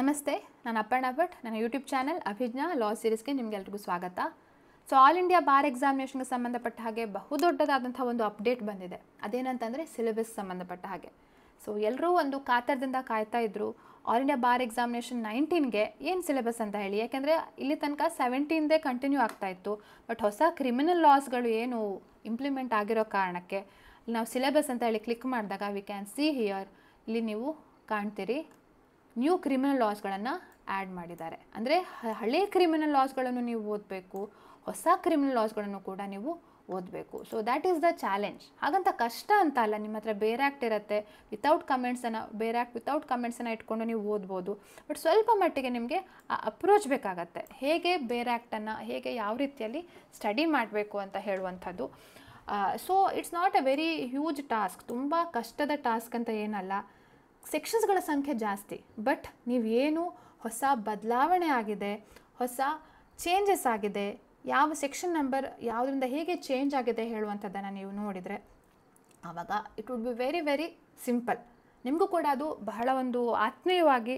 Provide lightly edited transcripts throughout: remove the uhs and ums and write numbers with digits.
ನಮಸ್ತೆ, ನಾನು ಅಪರ್ಣಾ ಭಟ್. ನನ್ನ ಯೂಟ್ಯೂಬ್ ಚಾನಲ್ ಅಭಿಜ್ಞಾ ಲಾ ಸೀರೀಸ್ಗೆ ನಿಮಗೆಲ್ರಿಗೂ ಸ್ವಾಗತ. ಸೊ ಆಲ್ ಇಂಡಿಯಾ ಬಾರ್ ಎಕ್ಸಾಮಿನೇಷನ್ಗೆ ಸಂಬಂಧಪಟ್ಟ ಹಾಗೆ ಬಹುದೊಡ್ಡದಾದಂಥ ಒಂದು ಅಪ್ಡೇಟ್ ಬಂದಿದೆ. ಅದೇನಂತಂದರೆ ಸಿಲೆಬಸ್ ಸಂಬಂಧಪಟ್ಟ ಹಾಗೆ. ಸೊ ಎಲ್ಲರೂ ಒಂದು ಕಾತರದಿಂದ ಕಾಯ್ತಾ ಇದ್ದರು ಆಲ್ ಇಂಡಿಯಾ ಬಾರ್ ಎಕ್ಸಾಮಿನೇಷನ್ 19ಗೆ ಏನು ಸಿಲೆಬಸ್ ಅಂತ ಹೇಳಿ. ಯಾಕೆಂದರೆ ಇಲ್ಲಿ ತನಕ 17ದೇ ಕಂಟಿನ್ಯೂ ಆಗ್ತಾ ಇತ್ತು. ಬಟ್ ಹೊಸ ಕ್ರಿಮಿನಲ್ ಲಾಸ್ಗಳು ಏನು ಇಂಪ್ಲಿಮೆಂಟ್ ಆಗಿರೋ ಕಾರಣಕ್ಕೆ ಇಲ್ಲಿ ನಾವು ಸಿಲೆಬಸ್ ಅಂತ ಹೇಳಿ ಕ್ಲಿಕ್ ಮಾಡಿದಾಗ ವಿ ಕ್ಯಾನ್ ಸಿ ಹಿಯರ್, ಇಲ್ಲಿ ನೀವು ಕಾಣ್ತೀರಿ ನ್ಯೂ ಕ್ರಿಮಿನಲ್ ಲಾಸ್ಗಳನ್ನು ಆ್ಯಡ್ ಮಾಡಿದ್ದಾರೆ. ಅಂದರೆ ಹಳೆ ಕ್ರಿಮಿನಲ್ ಲಾಸ್ಗಳನ್ನು ನೀವು ಓದಬೇಕು, ಹೊಸ ಕ್ರಿಮಿನಲ್ ಲಾಸ್ಗಳನ್ನು ಕೂಡ ನೀವು ಓದಬೇಕು. So that is the challenge. ಹಾಗಂತ ಕಷ್ಟ ಅಂತ ಅಲ್ಲ, ನಿಮ್ಮ ಹತ್ರ ಬೇರೆ ಆ್ಯಕ್ಟ್ ಇರುತ್ತೆ, ವಿತೌಟ್ ಕಮೆಂಟ್ಸನ್ನು ಇಟ್ಕೊಂಡು ನೀವು ಓದ್ಬೋದು. ಬಟ್ ಸ್ವಲ್ಪ ಮಟ್ಟಿಗೆ ನಿಮಗೆ ಆ ಅಪ್ರೋಚ್ ಬೇಕಾಗತ್ತೆ, ಹೇಗೆ ಬೇರೆ ಆ್ಯಕ್ಟನ್ನು ಹೇಗೆ ಯಾವ ರೀತಿಯಲ್ಲಿ ಸ್ಟಡಿ ಮಾಡಬೇಕು ಅಂತ ಹೇಳುವಂಥದ್ದು. So it's not a very huge task, ತುಂಬ ಕಷ್ಟದ ಟಾಸ್ಕ್ ಅಂತ ಏನಲ್ಲ. ಸೆಕ್ಷನ್ಸ್ಗಳ ಸಂಖ್ಯೆ ಜಾಸ್ತಿ, ಬಟ್ ನೀವೇನು ಹೊಸ ಬದಲಾವಣೆ ಆಗಿದೆ, ಹೊಸ ಚೇಂಜಸ್ ಆಗಿದೆ, ಯಾವ ಸೆಕ್ಷನ್ ನಂಬರ್ ಯಾವುದರಿಂದ ಹೇಗೆ ಚೇಂಜ್ ಆಗಿದೆ ಹೇಳುವಂಥದ್ದನ್ನು ನೀವು ನೋಡಿದರೆ ಆವಾಗ it would be very very simple. ನಿಮಗೂ ಕೂಡ ಅದು ಬಹಳ ಒಂದು ಆತ್ಮೀಯವಾಗಿ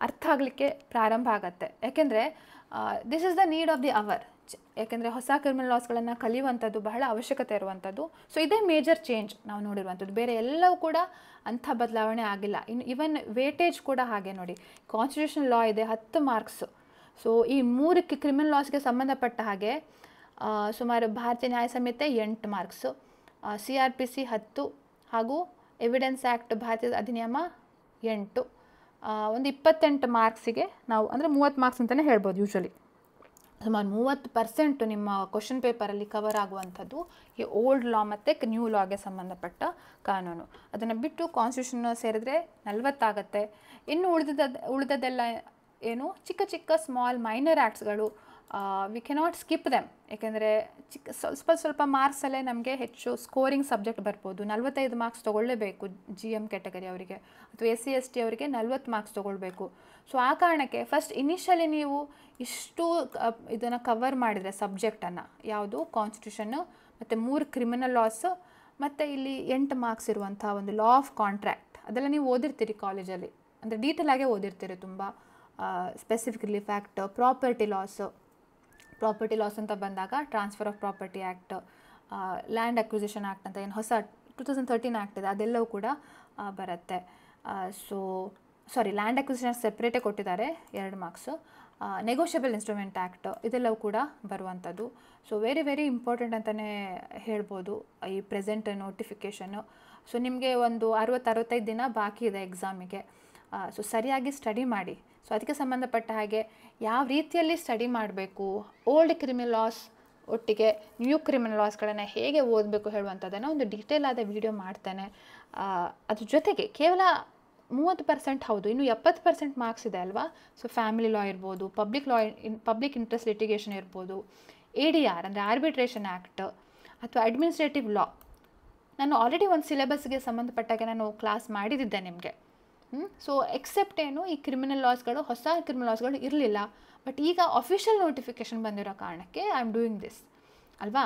ಅರ್ಥ ಆಗಲಿಕ್ಕೆ ಪ್ರಾರಂಭ ಆಗುತ್ತೆ. ಯಾಕೆಂದರೆ this is the need of the hour. ಯಾಕೆಂದರೆ ಹೊಸ ಕ್ರಿಮಿನಲ್ ಲಾಸ್ಗಳನ್ನು ಕಲಿಯುವಂಥದ್ದು ಬಹಳ ಅವಶ್ಯಕತೆ ಇರುವಂಥದ್ದು. ಸೊ ಇದೇ ಮೇಜರ್ ಚೇಂಜ್ ನಾವು ನೋಡಿರುವಂಥದ್ದು. ಬೇರೆ ಎಲ್ಲವೂ ಕೂಡ ಅಂಥ ಬದಲಾವಣೆ ಆಗಿಲ್ಲ. ಇನ್ನು ಈವನ್ ವೇಟೇಜ್ ಕೂಡ ಹಾಗೆ ನೋಡಿ, ಕಾನ್ಸ್ಟಿಟ್ಯೂಷನಲ್ ಲಾ ಇದೆ 10 ಮಾರ್ಕ್ಸು. ಸೊ ಈ 3 ಕ್ರಿಮಿನಲ್ ಲಾಸ್ಗೆ ಸಂಬಂಧಪಟ್ಟ ಹಾಗೆ ಸುಮಾರು ಭಾರತೀಯ ನ್ಯಾಯ ಸಂಹಿತೆ 8 ಮಾರ್ಕ್ಸು, CRPC 10 ಹಾಗೂ ಎವಿಡೆನ್ಸ್ ಆ್ಯಕ್ಟ್ ಭಾರತೀಯ ಅಧಿನಿಯಮ 8, ಒಂದು 28 ಮಾರ್ಕ್ಸಿಗೆ ನಾವು ಅಂದರೆ 30 ಮಾರ್ಕ್ಸ್ ಅಂತಲೇ ಹೇಳ್ಬೋದು. ಯೂಶ್ವಲಿ ಸುಮಾರು 30% ನಿಮ್ಮ ಕ್ವಶನ್ ಪೇಪರಲ್ಲಿ ಕವರ್ ಆಗುವಂಥದ್ದು ಈ ಓಲ್ಡ್ ಲಾ ಮತ್ತು ನ್ಯೂ ಲಾಗೆ ಸಂಬಂಧಪಟ್ಟ ಕಾನೂನು. ಅದನ್ನು ಬಿಟ್ಟು ಕಾನ್ಸ್ಟಿಟ್ಯೂಷನ್ ಸೇರಿದ್ರೆ 40 ಆಗುತ್ತೆ. ಇನ್ನು ಉಳಿದದೆಲ್ಲ ಏನು ಚಿಕ್ಕ ಚಿಕ್ಕ ಸ್ಮಾಲ್ ಮೈನರ್ ಆ್ಯಕ್ಟ್ಸ್ಗಳು, ವಿ ಕೆನಾಟ್ ಸ್ಕಿಪ್ ದೆಮ್. ಏಕೆಂದರೆ ಸ್ವಲ್ಪ ಮಾರ್ಕ್ಸಲ್ಲೇ ನಮಗೆ ಹೆಚ್ಚು ಸ್ಕೋರಿಂಗ್ ಸಬ್ಜೆಕ್ಟ್ ಬರ್ಬೋದು. 45 ಮಾರ್ಕ್ಸ್ ತೊಗೊಳ್ಳೇಬೇಕು GM ಕ್ಯಾಟಗರಿ ಅವರಿಗೆ, ಅಥವಾ SC ST ಅವರಿಗೆ 40 ಮಾರ್ಕ್ಸ್ ತೊಗೊಳ್ಬೇಕು. ಸೊ ಆ ಕಾರಣಕ್ಕೆ ಫಸ್ಟ್ ಇನಿಷಿಯಲಿ ನೀವು ಇಷ್ಟು ಇದನ್ನು ಕವರ್ ಮಾಡಿದರೆ ಸಬ್ಜೆಕ್ಟನ್ನು, ಯಾವುದು ಕಾನ್ಸ್ಟಿಟ್ಯೂಷನ್ನು ಮತ್ತು 3 ಕ್ರಿಮಿನಲ್ ಲಾಸು ಮತ್ತು ಇಲ್ಲಿ 8 ಮಾರ್ಕ್ಸ್ ಇರುವಂಥ ಒಂದು ಲಾ ಆಫ್ ಕಾಂಟ್ರ್ಯಾಕ್ಟ್, ಅದೆಲ್ಲ ನೀವು ಓದಿರ್ತೀರಿ ಕಾಲೇಜಲ್ಲಿ, ಅಂದರೆ ಡೀಟೇಲಾಗೇ ಓದಿರ್ತೀರಿ ತುಂಬ. Specific relief act, property loss ಅಂತ ಬಂದಾಗ transfer of property act, land acquisition act ಅಂತ ಏನು ಹೊಸ 2013 ಆ್ಯಕ್ಟ್ ಇದೆ, ಅದೆಲ್ಲವೂ ಕೂಡ ಬರುತ್ತೆ. ಲ್ಯಾಂಡ್ ಅಕ್ವಿಸಿಷನ್ ಸೆಪ್ರೇಟೇ ಕೊಟ್ಟಿದ್ದಾರೆ 2 ಮಾರ್ಕ್ಸು. ನೆಗೋಷಿಯಬಲ್ ಇನ್ಸ್ಟ್ರೂಮೆಂಟ್ ಆ್ಯಕ್ಟ್ ಇದೆಲ್ಲವೂ ಕೂಡ ಬರುವಂಥದ್ದು. ಸೊ ವೆರಿ ವೆರಿ ಇಂಪಾರ್ಟೆಂಟ್ ಅಂತಲೇ ಹೇಳ್ಬೋದು ಈ ಪ್ರೆಸೆಂಟ್ ನೋಟಿಫಿಕೇಷನ್ನು. ಸೊ ನಿಮಗೆ ಒಂದು 60-65 ದಿನ ಬಾಕಿ ಇದೆ ಎಕ್ಸಾಮಿಗೆ. ಸೊ ಸರಿಯಾಗಿ ಸ್ಟಡಿ ಮಾಡಿ. ಸೊ ಅದಕ್ಕೆ ಸಂಬಂಧಪಟ್ಟ ಹಾಗೆ ಯಾವ ರೀತಿಯಲ್ಲಿ ಸ್ಟಡಿ ಮಾಡಬೇಕು, ಓಲ್ಡ್ ಕ್ರಿಮಿನಲ್ ಲಾಸ್ ಒಟ್ಟಿಗೆ ನ್ಯೂ ಕ್ರಿಮಿನಲ್ ಲಾಸ್ಗಳನ್ನು ಹೇಗೆ ಓದಬೇಕು ಹೇಳುವಂಥದ್ದನ್ನು ಒಂದು ಡೀಟೇಲ್ ಆದ ವಿಡಿಯೋ ಮಾಡ್ತೇನೆ. ಅದ್ರ ಜೊತೆಗೆ ಕೇವಲ 30% ಹೌದು, ಇನ್ನು 70% ಮಾರ್ಕ್ಸ್ ಇದೆ ಅಲ್ವಾ. ಸೊ ಫ್ಯಾಮಿಲಿ ಲಾ ಇರ್ಬೋದು, ಪಬ್ಲಿಕ್ ಇಂಟ್ರೆಸ್ಟ್ ಲಿಟಿಗೇಷನ್ ಇರ್ಬೋದು, ADR ಅಂದರೆ ಆರ್ಬಿಟ್ರೇಷನ್ ಆ್ಯಕ್ಟ್, ಅಥವಾ ಅಡ್ಮಿನಿಸ್ಟ್ರೇಟಿವ್ ಲಾ. ನಾನು ಆಲ್ರೆಡಿ ಒಂದು ಸಿಲೆಬಸ್ಗೆ ಸಂಬಂಧಪಟ್ಟಾಗೆ ನಾನು ಕ್ಲಾಸ್ ಮಾಡಿದ್ದೆ ನಿಮಗೆ. ಸೊ ಎಕ್ಸೆಪ್ಟ್ ಏನು ಈ ಕ್ರಿಮಿನಲ್ ಲಾಸ್ಗಳು, ಹೊಸ ಕ್ರಿಮಿನಲ್ ಲಾಸ್ಗಳು ಇರಲಿಲ್ಲ. ಬಟ್ ಈಗ ಅಫಿಷಿಯಲ್ ನೋಟಿಫಿಕೇಷನ್ ಬಂದಿರೋ ಕಾರಣಕ್ಕೆ ಐ ಆಮ್ ಡೂಯಿಂಗ್ ದಿಸ್ ಅಲ್ವಾ.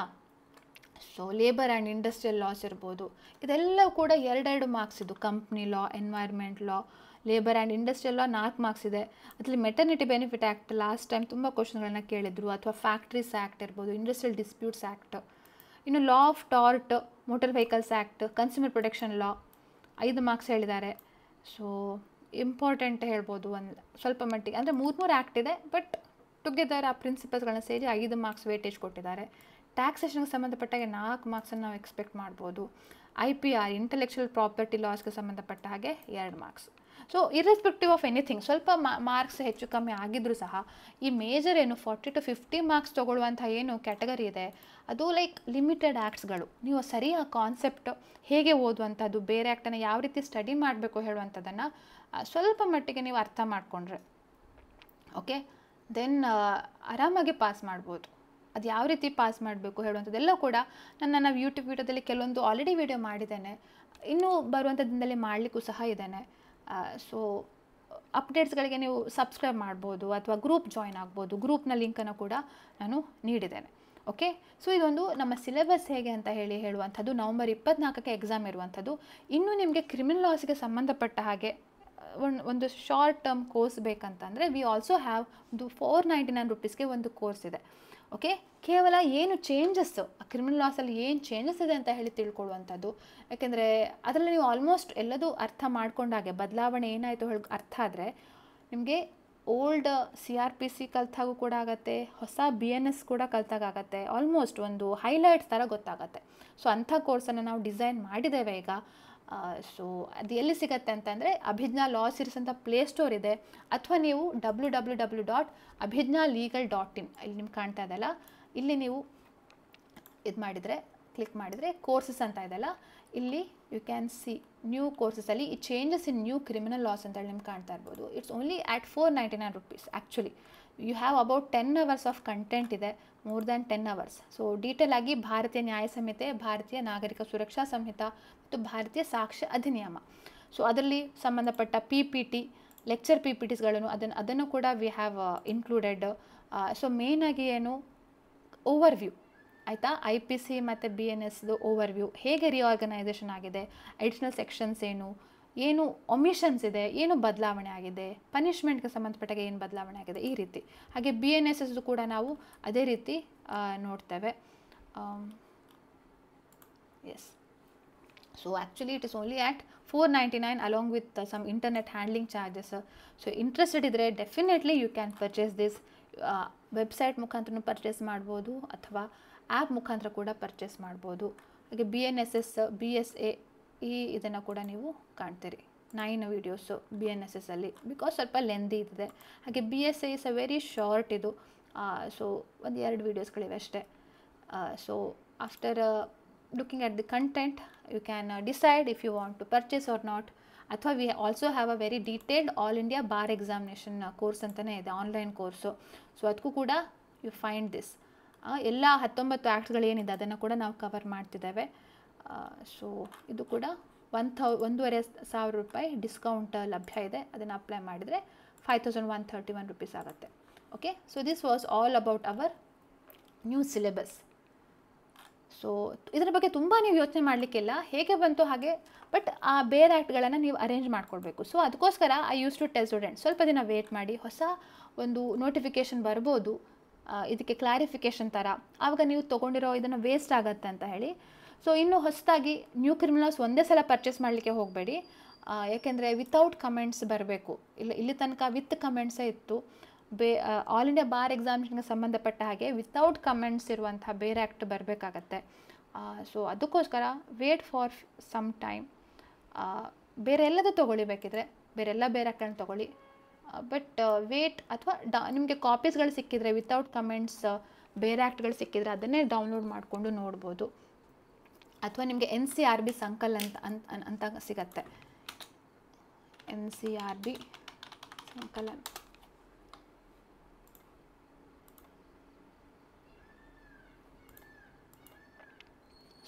So labour and industrial loss ಇರ್ಬೋದು, ಇದೆಲ್ಲವೂ ಕೂಡ 2 ಮಾರ್ಕ್ಸ್ ಇದು. Company law, environment law, labour and industrial law 4 marks ಇದೆ. ಅದರಲ್ಲಿ maternity benefit act last time ತುಂಬ ಕ್ವಶನ್ಗಳನ್ನ ಕೇಳಿದ್ರು, ಅಥವಾ ಫ್ಯಾಕ್ಟ್ರೀಸ್ ಆ್ಯಕ್ಟ್ ಇರ್ಬೋದು, ಇಂಡಸ್ಟ್ರಿಯಲ್ ಡಿಸ್ಪ್ಯೂಟ್ಸ್ ಆ್ಯಕ್ಟ್. ಇನ್ನು law of tort, motor vehicles act, consumer protection law 5 marks ಹೇಳಿದ್ದಾರೆ. ಸೊ ಇಂಪಾರ್ಟೆಂಟ್ ಹೇಳ್ಬೋದು ಒಂದು ಸ್ವಲ್ಪ ಮಟ್ಟಿಗೆ, ಅಂದರೆ 3 ಆ್ಯಕ್ಟ್ ಇದೆ, ಬಟ್ ಟುಗೆದರ್ ಆ ಪ್ರಿನ್ಸಿಪಲ್ಸ್ಗಳನ್ನ ಸೇರಿ 5 ಮಾರ್ಕ್ಸ್ ವೇಟೇಜ್ ಕೊಟ್ಟಿದ್ದಾರೆ. ಟ್ಯಾಕ್ಸೇಷನ್ಗೆ ಸಂಬಂಧಪಟ್ಟಾಗೆ 4 ಮಾರ್ಕ್ಸನ್ನು ನಾವು ಎಕ್ಸ್ಪೆಕ್ಟ್ ಮಾಡ್ಬೋದು. IPR ಇಂಟೆಲೆಕ್ಚುವಲ್ ಪ್ರಾಪರ್ಟಿ ಲಾಸ್ಗೆ ಸಂಬಂಧಪಟ್ಟ ಹಾಗೆ 2 marks. So irrespective of anything, ಸ್ವಲ್ಪ ಮಾರ್ಕ್ಸ್ ಹೆಚ್ಚು ಕಮ್ಮಿ ಆಗಿದ್ರೂ ಸಹ ಈ ಮೇಜರ್ ಏನು 40-50 ಮಾರ್ಕ್ಸ್ ತೊಗೊಳ್ಳುವಂಥ ಏನು ಕ್ಯಾಟಗರಿ ಇದೆ, ಅದು ಲೈಕ್ ಲಿಮಿಟೆಡ್ ಆ್ಯಕ್ಟ್ಸ್ಗಳು. ನೀವು ಸರಿಯಾದ ಕಾನ್ಸೆಪ್ಟ್ ಹೇಗೆ ಓದುವಂಥದ್ದು, ಬೇರೆ ಆ್ಯಕ್ಟನ್ನು ಯಾವ ರೀತಿ ಸ್ಟಡಿ ಮಾಡಬೇಕು ಹೇಳುವಂಥದ್ದನ್ನು ಸ್ವಲ್ಪ ಮಟ್ಟಿಗೆ ನೀವು ಅರ್ಥ ಮಾಡಿಕೊಂಡ್ರೆ ಓಕೆ, ದೆನ್ ಆರಾಮಾಗಿ ಪಾಸ್ ಮಾಡ್ಬೋದು. ಅದು ಯಾವ ರೀತಿ ಪಾಸ್ ಮಾಡಬೇಕು ಹೇಳುವಂಥದ್ದೆಲ್ಲ ಕೂಡ ನನ್ನ ಯೂಟ್ಯೂಬ್ ವೀಡಿಯೋದಲ್ಲಿ ಕೆಲವೊಂದು ಆಲ್ರೆಡಿ ವಿಡಿಯೋ ಮಾಡಿದ್ದೇನೆ, ಇನ್ನೂ ಬರುವಂಥ ದಿನದಲ್ಲಿ ಮಾಡಲಿಕ್ಕೂ ಸಹ ಇದ್ದೇನೆ. ಸೊ ಅಪ್ಡೇಟ್ಸ್ಗಳಿಗೆ ನೀವು ಸಬ್ಸ್ಕ್ರೈಬ್ ಮಾಡ್ಬೋದು, ಅಥವಾ ಗ್ರೂಪ್ ಜಾಯಿನ್ ಆಗ್ಬೋದು. ಗ್ರೂಪ್ನ ಲಿಂಕನ್ನು ಕೂಡ ನಾನು ನೀಡಿದ್ದೇನೆ. ಓಕೆ, ಸೊ ಇದೊಂದು ನಮ್ಮ ಸಿಲೆಬಸ್ ಹೇಗೆ ಅಂತ ಹೇಳುವಂಥದ್ದು. ನವಂಬರ್ 24ಕ್ಕೆ ಎಕ್ಸಾಮ್ ಇರುವಂಥದ್ದು. ಇನ್ನೂ ನಿಮಗೆ ಕ್ರಿಮಿನಲ್ ಲಾಸ್ಗೆ ಸಂಬಂಧಪಟ್ಟ ಹಾಗೆ ಒಂದು ಶಾರ್ಟ್ ಟರ್ಮ್ ಕೋರ್ಸ್ ಬೇಕಂತಂದರೆ ವಿ ಆಲ್ಸೋ ಹ್ಯಾವ್ ಒಂದು 499 ರುಪೀಸ್ಗೆ ಒಂದು ಕೋರ್ಸ್ ಇದೆ. ಓಕೆ, ಕೇವಲ ಏನು ಚೇಂಜಸ್ಸು ಕ್ರಿಮಿನಲ್ ಲಾಸಲ್ಲಿ ಏನು ಚೇಂಜಸ್ ಇದೆ ಅಂತ ಹೇಳಿ ತಿಳ್ಕೊಳ್ಳುವಂಥದ್ದು. ಯಾಕೆಂದರೆ ಅದರಲ್ಲಿ ನೀವು ಆಲ್ಮೋಸ್ಟ್ ಎಲ್ಲದೂ ಅರ್ಥ ಮಾಡ್ಕೊಂಡಾಗೆ, ಬದಲಾವಣೆ ಏನಾಯಿತು ಹೇಳಿ ಅರ್ಥ ಆದರೆ ನಿಮಗೆ ಓಲ್ಡ್ CRPC ಕಲ್ತಾಗೂ ಕೂಡ ಆಗುತ್ತೆ, ಹೊಸ BNS ಕೂಡ ಕಲ್ತಾಗತ್ತೆ, ಆಲ್ಮೋಸ್ಟ್ ಒಂದು ಹೈಲೈಟ್ಸ್ ಥರ ಗೊತ್ತಾಗತ್ತೆ. ಸೊ ಅಂಥ ಕೋರ್ಸನ್ನು ನಾವು ಡಿಸೈನ್ ಮಾಡಿದ್ದೇವೆ ಈಗ. ಸೊ ಅದು ಎಲ್ಲಿ ಸಿಗುತ್ತೆ ಅಂತಂದರೆ ಅಭಿಜ್ಞಾ ಲಾ ಸೀರೀಸ್ ಅಂತ ಪ್ಲೇಸ್ಟೋರ್ ಇದೆ, ಅಥವಾ ನೀವು www.abhijnalegal.in ಇಲ್ಲಿ ನಿಮ್ಗೆ ಕಾಣ್ತಾ ಇದೆಯಲ್ಲ, ಇಲ್ಲಿ ನೀವು ಇದು ಮಾಡಿದರೆ, ಕ್ಲಿಕ್ ಮಾಡಿದರೆ ಕೋರ್ಸಸ್ ಅಂತ ಇದೆಯಲ್ಲ, ಇಲ್ಲಿ ಯು ಕ್ಯಾನ್ ಸಿ ನ್ಯೂ ಕೋರ್ಸಸಲ್ಲಿ ಈ changes in new criminal laws ಅಂತೇಳಿ ನಿಮ್ಗೆ ಕಾಣ್ತಾ ಇರ್ಬೋದು. It's only at 499 rupees. Actually you have about 10 hours of content ಇದೆ, more than 10 hours. So detail ಆಗಿ ಭಾರತೀಯ ನ್ಯಾಯ ಸಂಹಿತೆ, ಭಾರತೀಯ ನಾಗರಿಕ ಸುರಕ್ಷಾ ಸಂಹಿತ ಮತ್ತು ಭಾರತೀಯ ಸಾಕ್ಷ್ಯ ಅಧಿನಿಯಮ, ಸೊ ಅದರಲ್ಲಿ ಸಂಬಂಧಪಟ್ಟ PPT ಲೆಕ್ಚರ್ PPTಸ್ಗಳನ್ನು ಅದನ್ನು ಕೂಡ ವಿ ಹ್ಯಾವ್ ಇನ್ಕ್ಲೂಡೆಡ್. ಸೊ ಮೇಯ್ನಾಗಿ ಏನು ಓವರ್ವ್ಯೂ ಆಯಿತಾ, IPC ಮತ್ತು BNSದು ಓವರ್ವ್ಯೂ, ಹೇಗೆ ರಿಆರ್ಗನೈಸೇಷನ್ ಆಗಿದೆ, ಅಡಿಷ್ನಲ್ ಸೆಕ್ಷನ್ಸ್ ಏನು ಒಮಿಷನ್ಸ್ ಇದೆ, ಏನು ಬದಲಾವಣೆ ಆಗಿದೆ, ಪನಿಷ್ಮೆಂಟ್ಗೆ ಸಂಬಂಧಪಟ್ಟಾಗ ಏನು ಬದಲಾವಣೆ ಆಗಿದೆ, ಈ ರೀತಿ. ಹಾಗೆ BNSದು ಕೂಡ ನಾವು ಅದೇ ರೀತಿ ನೋಡ್ತೇವೆ. Yes, so actually it is only at 499 along with some internet handling charges. So interested ಇದ್ದರೆ definitely you can purchase this. Website ಮುಖಾಂತರ ಪರ್ಚೇಸ್ ಮಾಡ್ಬೋದು, ಅಥವಾ ಆ್ಯಪ್ ಮುಖಾಂತರ ಕೂಡ ಪರ್ಚೇಸ್ ಮಾಡ್ಬೋದು. ಹಾಗೆ BNSS BSA ಇದನ್ನು ಕೂಡ ನೀವು ಕಾಣ್ತೀರಿ, 9 ವೀಡಿಯೋಸು BNSSಲ್ಲಿ, ಬಿಕಾಸ್ ಸ್ವಲ್ಪ ಲೆಂದಿ ಇದೆ. ಹಾಗೆ BSA is a very short ಇದು. ಸೊ ಒಂದು 2 ವೀಡಿಯೋಸ್ಗಳಿವೆ ಅಷ್ಟೇ. So after looking at the content you can decide if you want to purchase or not. ಅಥವಾ we also have a very detailed all India bar examination course ಅಂತಲೇ ಇದೆ, online course. So ಅದಕ್ಕೂ ಕೂಡ you find this. ಎಲ್ಲ 19 ಆ್ಯಕ್ಟ್ಗಳೇನಿದೆ ಅದನ್ನು ಕೂಡ ನಾವು cover ಮಾಡ್ತಿದ್ದೇವೆ. ಸೊ ಇದು ಕೂಡ 1,500 ರೂಪಾಯಿ ಡಿಸ್ಕೌಂಟ್ ಲಭ್ಯ ಇದೆ. ಅದನ್ನು ಅಪ್ಲೈ ಮಾಡಿದರೆ 5,131 ರುಪೀಸ್ ಆಗುತ್ತೆ. Okay, so this was all about our new syllabus. So ಇದರ ಬಗ್ಗೆ ತುಂಬ ನೀವು ಯೋಚನೆ ಮಾಡಲಿಕ್ಕಿಲ್ಲ, ಹೇಗೆ ಬಂತು ಹಾಗೆ, ಬಟ್ ಆ ಬೇರೆ ಆ್ಯಕ್ಟ್ಗಳನ್ನು ನೀವು ಅರೇಂಜ್ ಮಾಡ್ಕೊಳ್ಬೇಕು. ಸೊ ಅದಕ್ಕೋಸ್ಕರ I use to tell student ಸ್ವಲ್ಪ ದಿನ ವೇಟ್ ಮಾಡಿ, ಹೊಸ ಒಂದು ನೋಟಿಫಿಕೇಷನ್ ಬರ್ಬೋದು ಇದಕ್ಕೆ ಕ್ಲಾರಿಫಿಕೇಷನ್ ಥರ, ಆವಾಗ ನೀವು ತೊಗೊಂಡಿರೋ ಇದನ್ನು ವೇಸ್ಟ್ ಆಗುತ್ತೆ ಅಂತ ಹೇಳಿ. ಸೊ ಇನ್ನು ಹೊಸದಾಗಿ ನ್ಯೂ ಕ್ರಿಮಿನಲ್ಸ್ ಒಂದೇ ಸಲ ಪರ್ಚೇಸ್ ಮಾಡಲಿಕ್ಕೆ ಹೋಗಬೇಡಿ, ಯಾಕೆಂದರೆ ವಿತೌಟ್ ಕಮೆಂಟ್ಸ್ ಬರಬೇಕು. ಇಲ್ಲಿ ತನಕ ವಿತ್ ಕಮೆಂಟ್ಸೇ ಇತ್ತು. ಆಲ್ ಇಂಡಿಯಾ ಬಾರ್ ಎಕ್ಸಾಮಿನೇಷನ್ಗೆ ಸಂಬಂಧಪಟ್ಟ ಹಾಗೆ ವಿತೌಟ್ ಕಮೆಂಟ್ಸ್ ಇರುವಂಥ ಬೇರೆ ಆ್ಯಕ್ಟ್ ಬರಬೇಕಾಗತ್ತೆ. ಸೊ ಅದಕ್ಕೋಸ್ಕರ ವೇಟ್ ಫಾರ್ ಸಮ್ ಟೈಮ್. ಬೇರೆ ಎಲ್ಲದೂ ತೊಗೊಳ್ಳಿ, ಬೇಕಿದ್ರೆ ಬೇರೆ ಆ್ಯಕ್ಟ್ಗಳನ್ನ ತೊಗೊಳ್ಳಿ, ಬಟ್ ವೇಟ್. ಅಥವಾ ನಿಮಗೆ ಕಾಪೀಸ್ಗಳು ಸಿಕ್ಕಿದರೆ ವಿತೌಟ್ ಕಮೆಂಟ್ಸ್ ಬೇರೆ ಆ್ಯಕ್ಟ್ಗಳು ಸಿಕ್ಕಿದರೆ ಅದನ್ನೇ ಡೌನ್ಲೋಡ್ ಮಾಡಿಕೊಂಡು ನೋಡ್ಬೋದು. ಅಥವಾ ನಿಮಗೆ NCRB ಸಂಕಲ್ ಅಂತ ಸಿಗತ್ತೆ, NCRB ಸಂಕಲನ್.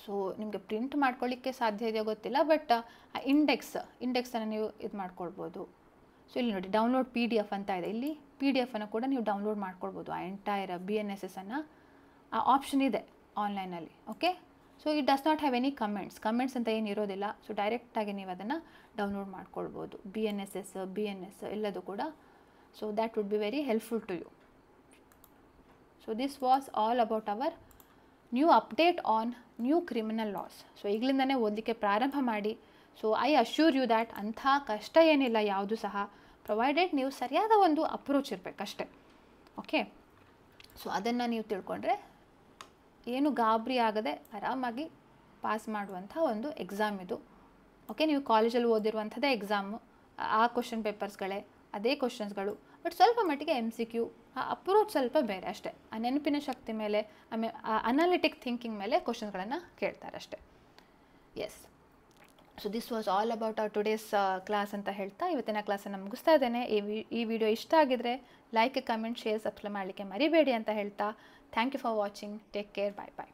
ಸೊ ನಿಮಗೆ ಪ್ರಿಂಟ್ ಮಾಡ್ಕೊಳ್ಳಿಕ್ಕೆ ಸಾಧ್ಯ ಇದೆಯೋ ಗೊತ್ತಿಲ್ಲ, ಬಟ್ ಇಂಡೆಕ್ಸನ್ನು ನೀವು ಇದು ಮಾಡ್ಕೊಳ್ಬೋದು. ಸೊ ಇಲ್ಲಿ ನೋಡಿ ಡೌನ್ಲೋಡ್ PDF ಅಂತ ಇದೆ, ಇಲ್ಲಿ PDF ಕೂಡ ನೀವು ಡೌನ್ಲೋಡ್ ಮಾಡ್ಕೊಳ್ಬೋದು. ಆ ಎಂಟೈರ್ BNSSನ್ನು ಆ ಆಪ್ಷನ್ ಇದೆ ಆನ್ಲೈನಲ್ಲಿ. Okay, so it does not have any comments ಅಂತ ಏನು ಇರೋದಿಲ್ಲ. ಸೊ ಡೈರೆಕ್ಟಾಗಿ ನೀವು ಅದನ್ನು ಡೌನ್ಲೋಡ್ ಮಾಡ್ಕೊಳ್ಬೋದು, BNSS BNS ಎಲ್ಲದು ಕೂಡ. So that would be very helpful to you. So this was all about our new update on new criminal laws. So ಈಗಲಿಂದನೇ ಓದಲಿಕ್ಕೆ ಪ್ರಾರಂಭ ಮಾಡಿ. So I assure you that ಅಂಥ ಕಷ್ಟ ಏನಿಲ್ಲ ಯಾವುದು ಸಹ, ಪ್ರೊವೈಡೆಡ್ ನೀವು ಸರಿಯಾದ ಒಂದು ಅಪ್ರೋಚ್ ಇರಬೇಕಷ್ಟೆ. ಓಕೆ, ಸೊ ಅದನ್ನು ನೀವು ತಿಳ್ಕೊಂಡ್ರೆ ಏನು ಗಾಬರಿ ಆಗದೆ ಆರಾಮಾಗಿ ಪಾಸ್ ಮಾಡುವಂಥ ಒಂದು ಎಕ್ಸಾಮ್ ಇದು. ಓಕೆ, ನೀವು ಕಾಲೇಜಲ್ಲಿ ಓದಿರುವಂಥದ್ದೇ ಎಕ್ಸಾಮು, ಆ ಕ್ವಶನ್ ಪೇಪರ್ಸ್ಗಳೇ, ಅದೇ ಕ್ವಶನ್ಸ್ಗಳು, ಬಟ್ ಸ್ವಲ್ಪ ಮಟ್ಟಿಗೆ MCQ, ಆ ಅಪ್ರೋಚ್ ಸ್ವಲ್ಪ ಬೇರೆ ಅಷ್ಟೇ. ಆ ನೆನಪಿನ ಶಕ್ತಿ ಮೇಲೆ, ಆಮೇಲೆ ಅನಾಲಿಟಿಕ್ ಥಿಂಕಿಂಗ್ ಮೇಲೆ ಕ್ವಶನ್ಸ್ಗಳನ್ನು ಕೇಳ್ತಾರೆ ಅಷ್ಟೇ. Yes, so this was all about our today's class ಅಂತ ಹೇಳ್ತಾ ಇವತ್ತಿನ ಕ್ಲಾಸನ್ನು ಮುಗಿಸ್ತಾ ಇದ್ದೇನೆ. ಈ ವಿಡಿಯೋ ಇಷ್ಟ ಆಗಿದ್ರೆ ಲೈಕ್, ಕಮೆಂಟ್, ಶೇರ್, ಸಬ್ಸ್ಕ್ರೈಬ್ ಮಾಡಲಿಕ್ಕೆ ಮರಿಬೇಡಿ ಅಂತ ಹೇಳ್ತಾ thank you for watching. Take care, bye bye.